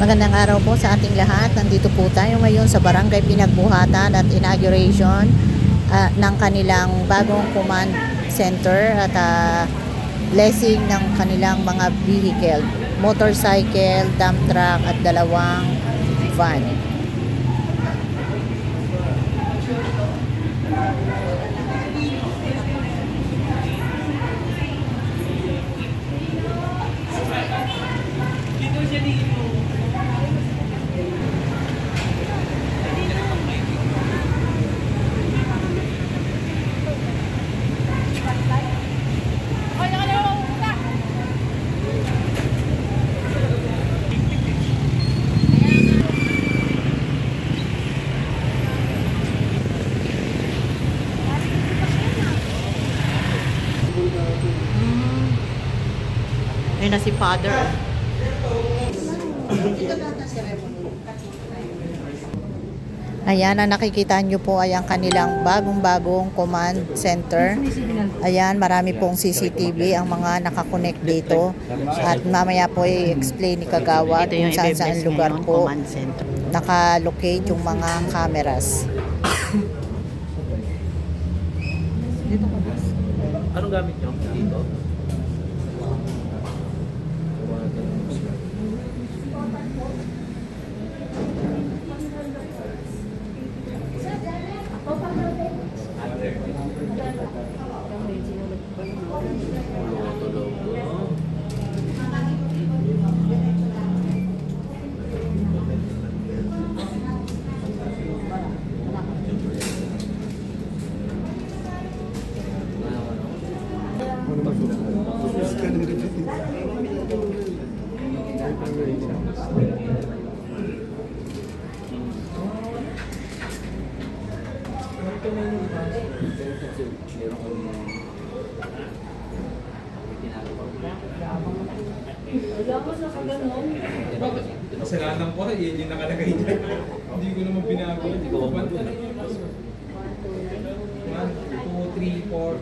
Magandang araw po sa ating lahat. Nandito po tayo ngayon sa Barangay Pinagbuhatan at inauguration ng kanilang bagong command center at blessing ng kanilang mga vehicle, motorcycle, dump truck at dalawang van. Ayun na si Father. Ayan, ang nakikita nyo po ay ang kanilang bagong-bagong command center. Ayan, marami pong CCTV ang mga nakakonect dito. At mamaya po i-explain ni Kagawad kung saan lugar po nakalocate yung mga cameras. Anong gamit nyo dito? Kasalanan ko, yun yung nakalagay dyan. Hindi ko naman binago. Hindi ko ba? 1, 2, 3, 4.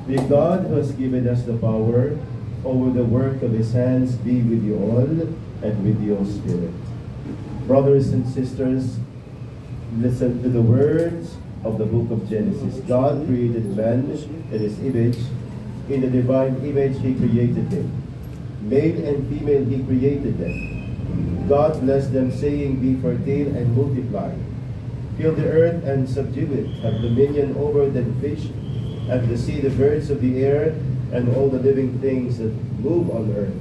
May God who has given us the power over the work of His hands be with you all and with your spirit. Brothers and sisters, listen to the words of the book of Genesis. God created man in His image. In the divine image he created them. Male and female he created them. God blessed them, saying, Be fertile and multiply. Fill the earth and subdue it. Have dominion over the fish and the sea, the birds of the air, and all the living things that move on earth.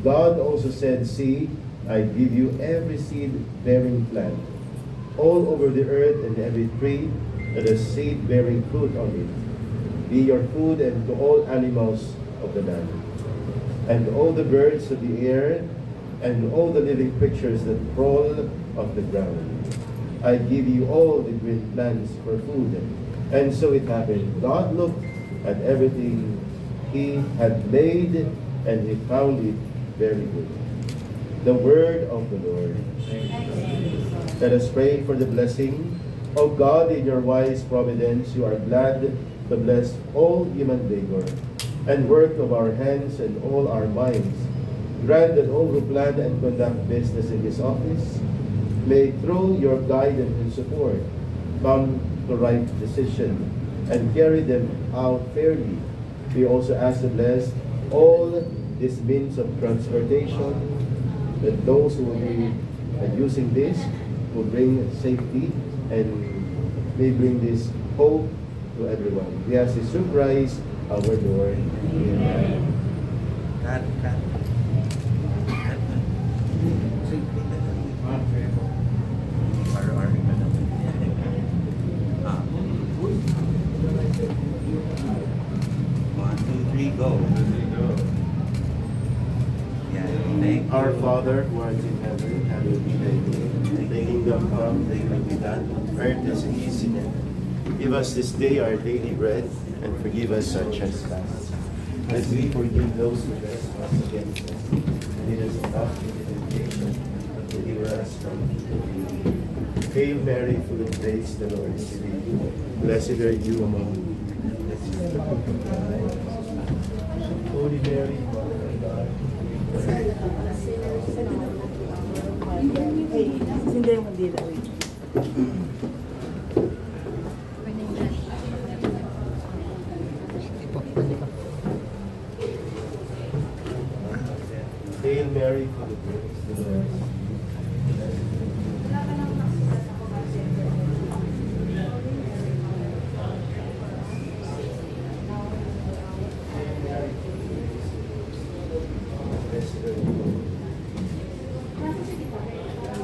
God also said, See, I give you every seed-bearing plant, all over the earth, and every tree that has seed-bearing fruit on it. Be your food, and to all animals of the land, and all the birds of the air, and all the living creatures that crawl off the ground. I give you all the green plants for food. And so it happened. God looked at everything he had made, and he found it very good. The word of the Lord. Let us pray for the blessing of God. In your wise providence, you are glad to bless all human labor and work of our hands and all our minds. Grant that all who plan and conduct business in this office may, through your guidance and support, come to right decision and carry them out fairly. We also ask to bless all these means of transportation, that those who will be using this will bring safety and may bring this hope to everyone. We ask this through Christ our Lord. Amen. Go. Yeah, Our Father, who art in heaven, hallowed be thy name. Thy kingdom come, thy will be done, on earth as it is in heaven. Give us this day our daily bread, and forgive us our trespasses, as we forgive those who trespass against us. And lead us not into temptation, but deliver us from evil. Hail Mary, full of grace, the Lord is with you. Blessed are you among women. Holy Mary, Mother of God, Hindi mo dito. Hail Mary, full of grace, the Lord is with you.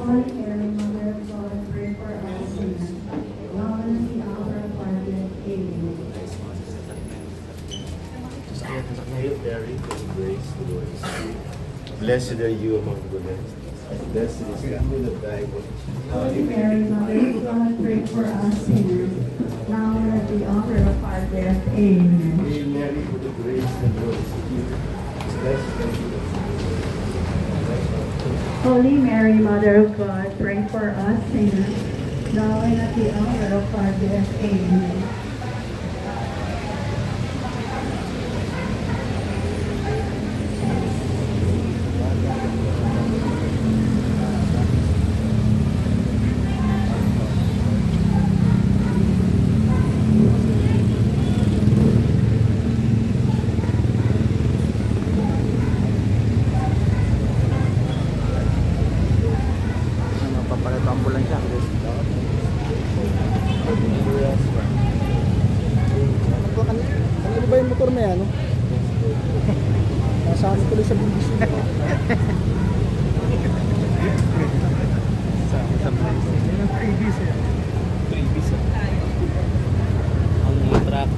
Holy Mary, Mother of God, pray for us sinners, now and at the hour of our death. Amen. Hail Mary, full of grace, the Lord is with you. Blessed are you among women, and blessed is the fruit of thy womb. Holy Mary, Mother of God, pray for us sinners, now and at the hour of our death. Amen. Hail Mary, full of grace, the Lord is with you. Blessed are you. Holy Mary, Mother of God, pray for us sinners, now and at the hour of our death. Amen. Ano ba yung motor na yan? Nasaan ko lang sa bundis nito. Sa bundis. Yan ang previous eh. Previous eh. Ang truck.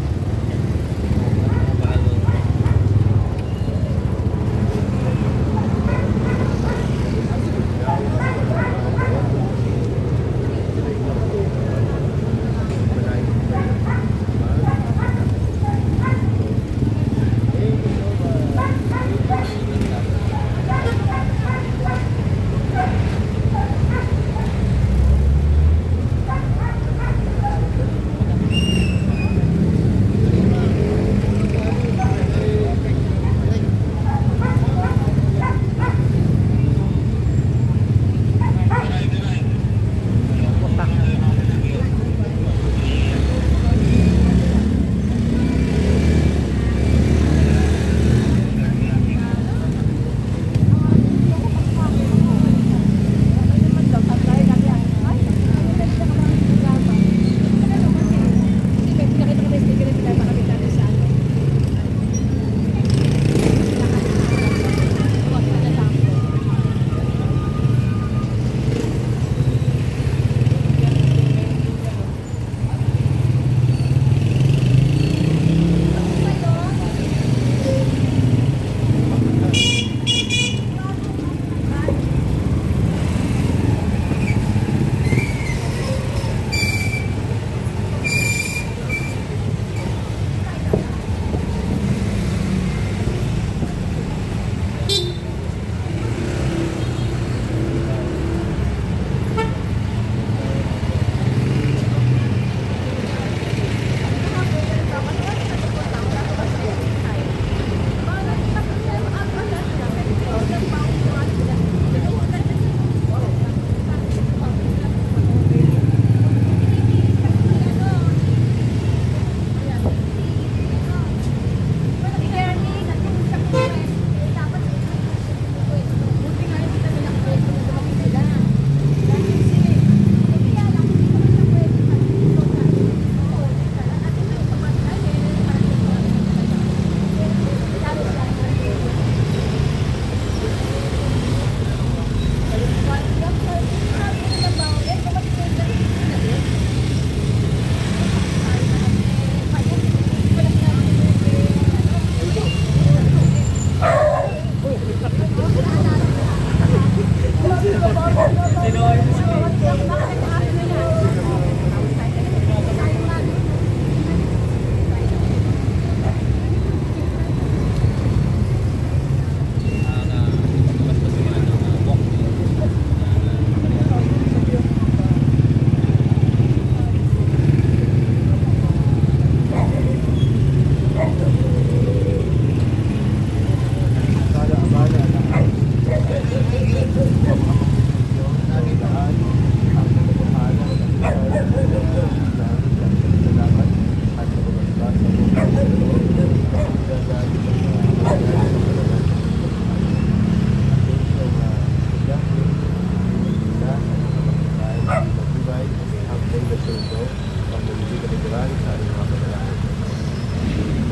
susunod ko, pamumulit kami maraming sa ating mga panalangin.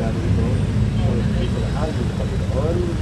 Lalo ito, pamumulit sa lahat ng Panginoon.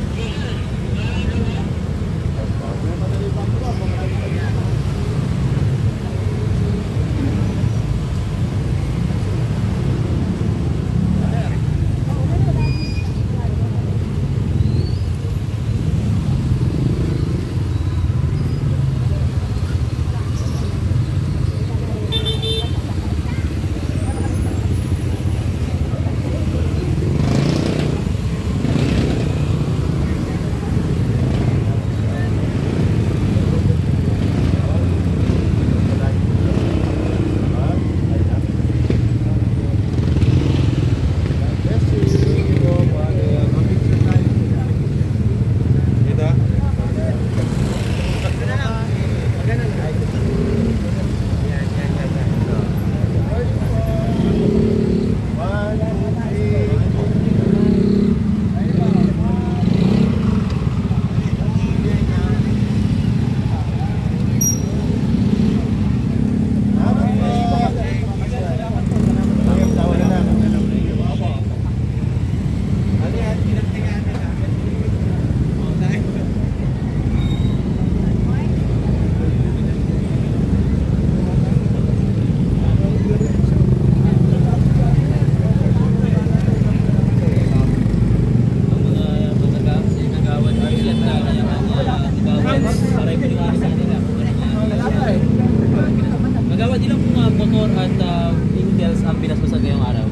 Magawad ilang po motor at vehicles ang binasbasan ngayong araw?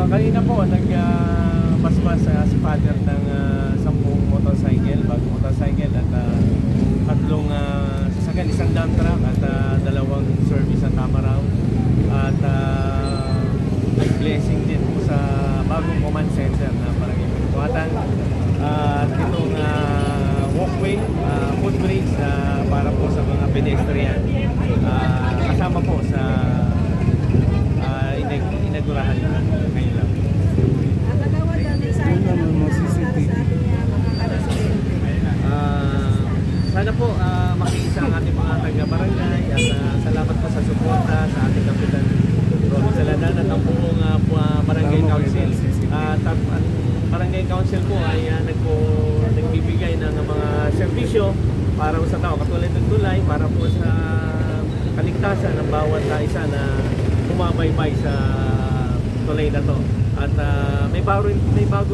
Kanina po, nag-basbas si father ng 10 motorcycle, bagong motorcycle at 3 sasakyan, isang dump truck at 2 service at Tamaraw. At blessing din po sa bagong command center na Barangay Pintuatan. At itong walkway, footbridge para po sa mga pedestrian. Kasama po sa inagurahan na ngayon lang. Sana po makiisa ang ating mga taga-barangay at salamat po sa suporta sa ating Kapitan Romy Salanan at ang buong Barangay Council. At ang Barangay Council po ay nagbibigay ng mga serbisyo para sa tao, katulad ng tulay, para po sa kaligtasan ng bawat isa na bumabaybay sa tulay na to. At may bago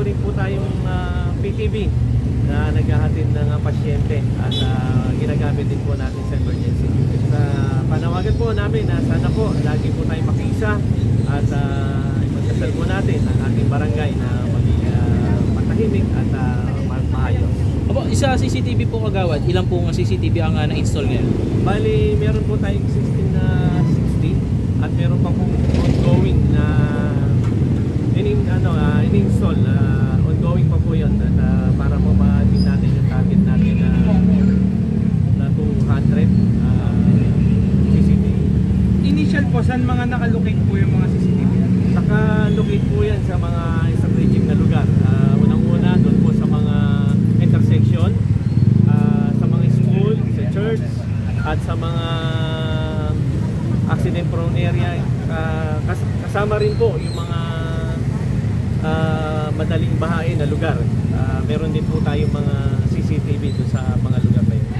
rin po tayong PTV na naghahatid ng pasyente at ginagamit din po natin sa emergency. Panawagan po namin na sana po lagi po tayong makiisa at magdasal po natin ang ating barangay na maging matahimik at maayos. Opo, isa CCTV po kagawad, ilan po ang CCTV ang na-install ngayon? Bali, meron po tayong 16 na 60 at meron pa pong ongoing na in-install, ongoing pa po yun at para po ma-meet natin yung target natin na 200 CCTV. Initial po, saan mga nakalocate po yung mga CCTV? Nakalocate po yan sa mga strategic na lugar. Unang-una, doon po sa mga intersection, sa mga school, sa church, at sa mga accident prone area. Kasama rin po yung mga madaling bahain na lugar. Meron din po tayong mga CCTV doon sa mga lugar na yun.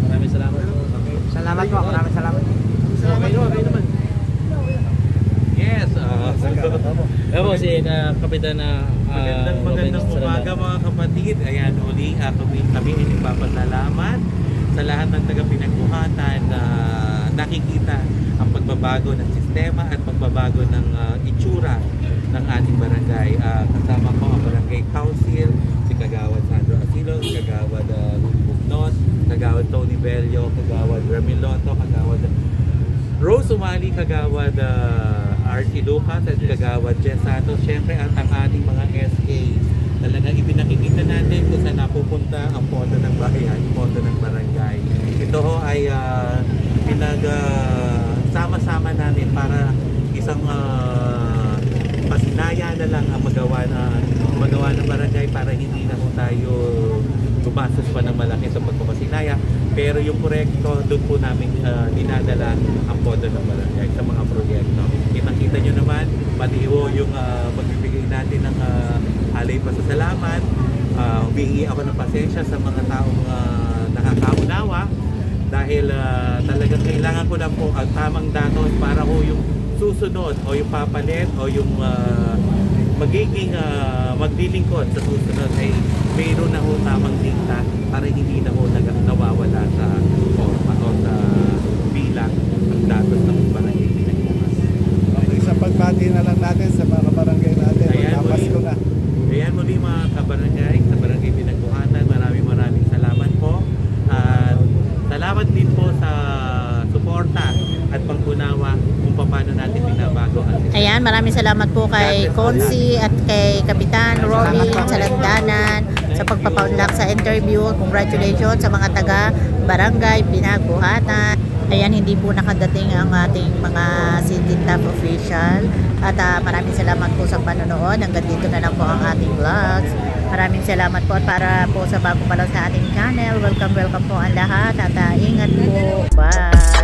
Maraming salamat po. Salamat po, maraming salamat. Okay naman. Yes, Opo, si Kapitan na magandang umaga mga kapatid. Ayan, uli kami nagpapasalamat sa lahat ng taga-pinagbuhatan na nakikita ang pagbabago ng sistema at pagbabago ng itsura ng ating barangay. Kasama ko ang Barangay Council, si Kagawad Sandro Asilo, si Kagawad Bugnos, Kagawad Tony Bello, Kagawad Ramiloto, Kagawad Rose Umali, Kagawad Archie Lucas at Kagawad Jess Santos. Siyempre at ang ating mga SA, talagang ipinakikita natin kung saan napupunta ang pondo ng bayan, pondo ng barangay. Ito ho ay sama-sama namin para isang pasinaya na lang ang magawa ng barangay para hindi na ho tayo gumastos pa ng malaki sa pagpapasinaya. Pero yung proyekto, doon po namin dinadala ang pondo ng barangay sa mga proyekto. Kitang-kita nyo naman, pati yung pagbibigay natin ng halay pasasalamat. Humingi ako ng pasensya sa mga taong nakakaunawa dahil talagang kailangan ko lang po ang tamang datos para ho yung susunod o yung papalit o yung magiging maglilingkod sa susunod ay mayroon na ho tamang data para hindi na ho nawawala sa forma o sa bilang ng datos ng barangay pinagbukas. Okay, sa pagbati na lang natin sa mga barangay natin. Pasko na. Ayan muli mga kabarangay, sa barangay Pinagbuhatan, maraming salamat po. At salamat din po sa suporta at pag-unawa kung paano natin binabago ang sistema. Ayan, maraming salamat po kay Consi at kay Kapitan Rolly sa landanan sa pagpapaunlak sa interview. Congratulations sa mga taga Barangay Pinagbuhatan. Ayan, hindi po nakadating ang ating mga city top official. At maraming salamat po sa panonood. Hanggang dito na lang po ang ating vlogs. Maraming salamat po at para po sa bago pa lang sa ating channel. Welcome po ang lahat at ingat po. Bye!